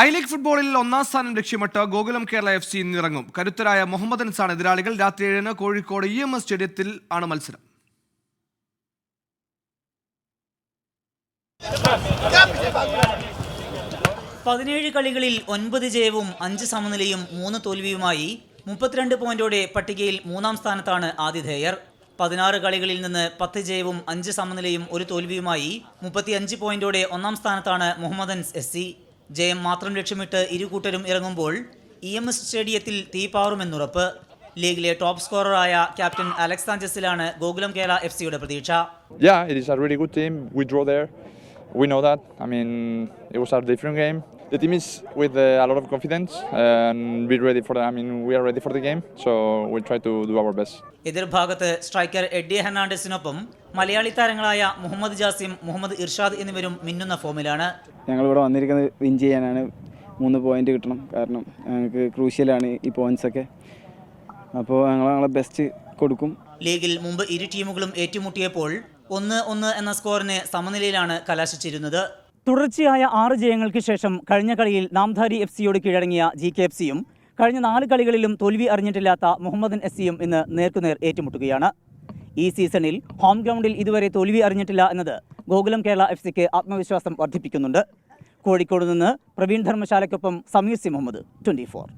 I-League ഫുട്ബോളിൽ ഒന്നാം സ്ഥാനം ലക്ഷ്യമിട്ട് ഗോകുലം കേരള FC ഇന്നിറങ്ങും. കരുത്തരായ മുഹമ്മദൻസാണ് എതിരാളികൾ. രാത്രി 7-ന് കോഴിക്കോട് EMS സ്റ്റേഡിയത്തിൽ ആണ് മത്സരം. പതിനേഴ് കളികളിൽ 9 ജയവും 5 സമനിലയും 3 തോൽവിയുമായി 32 പോയിന്റോടെ പട്ടികയിൽ മൂന്നാം സ്ഥാനത്താണ് ആതിഥേയർ. 16 കളികളിൽ നിന്ന് 10 ജയവും 5 സമനിലയും 1 തോൽവിയുമായി 35 പോയിന്റോടെ ഒന്നാം സ്ഥാനത്താണ് മുഹമ്മദൻസ് SC. ജയം മാത്രം ലക്ഷ്യമിട്ട് ഇരുകൂട്ടരും ഇറങ്ങുമ്പോൾ EMS സ്റ്റേഡിയത്തിൽ തീപാറുമെന്നുറപ്പ്. ലീഗിലെ ടോപ്പ് സ്കോററായ ക്യാപ്റ്റൻ അലക്സ് സാഞ്ചസിലാണ് ഗോകുലം കേരള FCയുടെ പ്രതീക്ഷ. Yeah, it is a really good team. We draw there. We know that. I mean, it was a different game. The team is with a lot of confidence and be ready for we are ready for the game, so we'll try to do our best. എതിർഭാഗത്ത് striker Eddie ഹെർണാണ്ടസിനൊപ്പം മലയാളി താരങ്ങളായ മുഹമ്മദ് ജാസിം, മുഹമ്മദ് ഇർഷാദ് എന്നിവരും മിന്നുന്ന ഫോമിലാണ്. ഞങ്ങളിവിടെ വന്നിരിക്കുന്നത് win ചെയ്യാനാണ്. 3 point കിട്ടണം. കാരണം ഞങ്ങൾക്ക് ക്രൂഷ്യലാണ് ഈ പോയിന്റ്സൊക്കെ. അപ്പോൾ ഞങ്ങളെ ബെസ്റ്റ് കൊടുക്കും. ലീഗിൽ മുമ്പ് ഇരു ടീമുകളും ഏറ്റുമുട്ടിയപ്പോൾ 1-1 എന്ന സ്കോറിന് സമനിലയിലാണ് കലാശിച്ചിരുന്നത്. തുടർച്ചയായ 6 ജയങ്ങൾക്ക് ശേഷം കഴിഞ്ഞ കളിയിൽ നാംധാരി FCയോട് കീഴടങ്ങിയ GKFCയും കഴിഞ്ഞ 4 കളികളിലും തോൽവി അറിഞ്ഞിട്ടില്ലാത്ത മുഹമ്മദൻ SCയും ഇന്ന് നേർക്കുനേർ ഏറ്റുമുട്ടുകയാണ്. ഈ സീസണിൽ ഹോം ഗ്രൗണ്ടിൽ ഇതുവരെ തോൽവി അറിഞ്ഞിട്ടില്ല എന്നത് ഗോകുലം കേരള FCക്ക് ആത്മവിശ്വാസം വർദ്ധിപ്പിക്കുന്നുണ്ട്. കോഴിക്കോട് നിന്ന് പ്രവീൺ ധർമ്മശാലയ്ക്കൊപ്പം സമീർ സി മുഹമ്മദ്, 24.